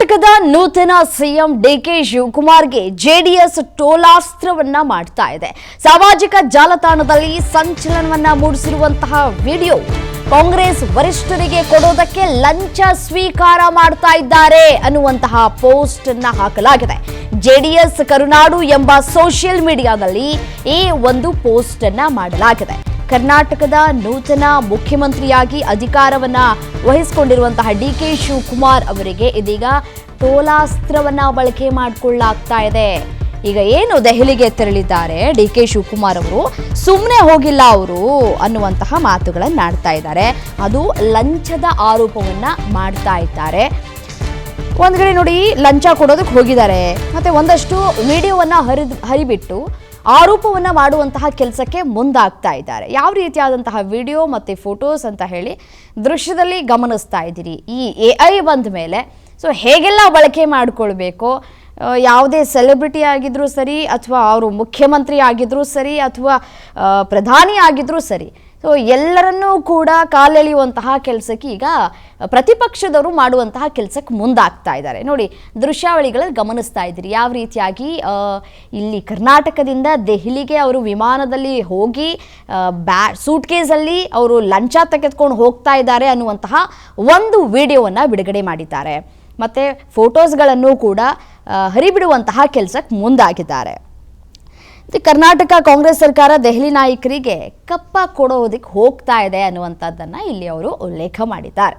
ಕರ್ನಾಟಕದ ನೂತನ CM DK ಶಿವಕುಮಾರ್ಗೆ JDS ಟೋಲಾಸ್ತ್ರವನ್ನ ಮಾಡ್ತಾ ಇದೆ. ಸಾಮಾಜಿಕ ಜಾಲತಾಣದಲ್ಲಿ ಸಂಚಲನವನ್ನ ಮೂಡಿಸಿರುವಂತಹ ವಿಡಿಯೋ ಕಾಂಗ್ರೆಸ್ ವರಿಷ್ಠರಿಗೆ ಕೊಡೋದಕ್ಕೆ ಲಂಚ ಸ್ವೀಕಾರ ಮಾಡ್ತಾ ಇದ್ದಾರೆ ಅನ್ನುವಂತಹ ಪೋಸ್ಟ್ ಅನ್ನ ಹಾಕಲಾಗಿದೆ. ಜೆಡಿಎಸ್ ಕರುನಾಡು ಎಂಬ ಸೋಷಿಯಲ್ ಮೀಡಿಯಾದಲ್ಲಿ ಈ ಒಂದು ಪೋಸ್ಟ್ ಅನ್ನ ಮಾಡಲಾಗಿದೆ. ಕರ್ನಾಟಕದ ನೂತನ ಮುಖ್ಯಮಂತ್ರಿಯಾಗಿ ಅಧಿಕಾರವನ್ನ ವಹಿಸಿಕೊಂಡಿರುವಂತಹ ಡಿಕೆ ಶಿವಕುಮಾರ್ ಅವರಿಗೆ ಇದೀಗ ಟೋಲಾಸ್ತ್ರವನ್ನ ಬಳಕೆ ಮಾಡಿಕೊಳ್ಳಲಾಗ್ತಾ ಇದೆ. ಈಗ ಏನು ದೆಹಲಿಗೆ ತೆರಳಿದ್ದಾರೆ ಡಿಕೆ ಶಿವಕುಮಾರ್ ಅವರು, ಸುಮ್ಮನೆ ಹೋಗಿಲ್ಲ ಅವರು ಅನ್ನುವಂತಹ ಮಾತುಗಳನ್ನು ಆಡ್ತಾ ಇದ್ದಾರೆ. ಅದು ಲಂಚದ ಆರೋಪವನ್ನ ಮಾಡ್ತಾ ಇದ್ದಾರೆ. ಒಂದ್ ಕಡೆ ನೋಡಿ, ಲಂಚ ಕೊಡೋದಕ್ಕೆ ಹೋಗಿದ್ದಾರೆ, ಮತ್ತೆ ಒಂದಷ್ಟು ವಿಡಿಯೋವನ್ನ ಹರಿಬಿಟ್ಟು ಆರೋಪವನ್ನ ಮಾಡುವಂತಹ ಕೆಲಸಕ್ಕೆ ಮುಂದಾಗ್ತಾ ಇದ್ದಾರೆ. ಯಾವ ರೀತಿಯಾದಂತಹ ವಿಡಿಯೋ ಮತ್ತೆ ಫೋಟೋಸ್ ಅಂತ ಹೇಳಿ ದೃಶ್ಯದಲ್ಲಿ ಗಮನಿಸ್ತಾ ಇದ್ದೀರಿ. ಈ AI ಬಂದ ಮೇಲೆ ಸೊ ಹೇಗೆಲ್ಲ ಬಳಕೆ ಮಾಡಿಕೊಳ್ಬೇಕು, ಯಾವುದೇ ಸೆಲೆಬ್ರಿಟಿ ಆಗಿದ್ರೂ ಸರಿ, ಅಥವಾ ಅವರು ಮುಖ್ಯಮಂತ್ರಿ ಆಗಿದ್ರೂ ಸರಿ, ಅಥವಾ ಪ್ರಧಾನಿ ಆಗಿದ್ರೂ ಸರಿ, ಸೊ ಎಲ್ಲರನ್ನೂ ಕೂಡ ಕಾಲೆಳೆಯುವಂತಹ ಕೆಲಸಕ್ಕೆ ಈಗ ಪ್ರತಿಪಕ್ಷದವರು ಮಾಡುವಂತಹ ಕೆಲಸಕ್ಕೆ ಮುಂದಾಗ್ತಾ ಇದ್ದಾರೆ. ನೋಡಿ, ದೃಶ್ಯಾವಳಿಗಳಲ್ಲಿ ಗಮನಿಸ್ತಾ ಇದ್ದೀರಿ ಯಾವ ರೀತಿಯಾಗಿ ಇಲ್ಲಿ ಕರ್ನಾಟಕದಿಂದ ದೆಹಲಿಗೆ ಅವರು ವಿಮಾನದಲ್ಲಿ ಹೋಗಿ ಸೂಟ್ ಕೇಸಲ್ಲಿ ಅವರು ಲಂಚ ತೆಗೆದುಕೊಂಡು ಹೋಗ್ತಾ ಇದ್ದಾರೆ ಅನ್ನುವಂತಹ ಒಂದು ವಿಡಿಯೋವನ್ನು ಬಿಡುಗಡೆ ಮಾಡಿದ್ದಾರೆ. ಮತ್ತು ಫೋಟೋಸ್ಗಳನ್ನು ಕೂಡ ಹರಿಬಿಡುವಂತಹ ಕೆಲಸಕ್ಕೆ ಮುಂದಾಗಿದ್ದಾರೆ. ಕರ್ನಾಟಕ ಕಾಂಗ್ರೆಸ್ ಸರ್ಕಾರ ದೆಹಲಿ ನಾಯಕರಿಗೆ ಕಪ್ಪ ಕೊಡೋದಕ್ಕೆ ಹೋಗ್ತಾ ಇದೆ ಅನ್ನುವಂಥದ್ದನ್ನು ಇಲ್ಲಿ ಅವರು ಉಲ್ಲೇಖ ಮಾಡಿದ್ದಾರೆ.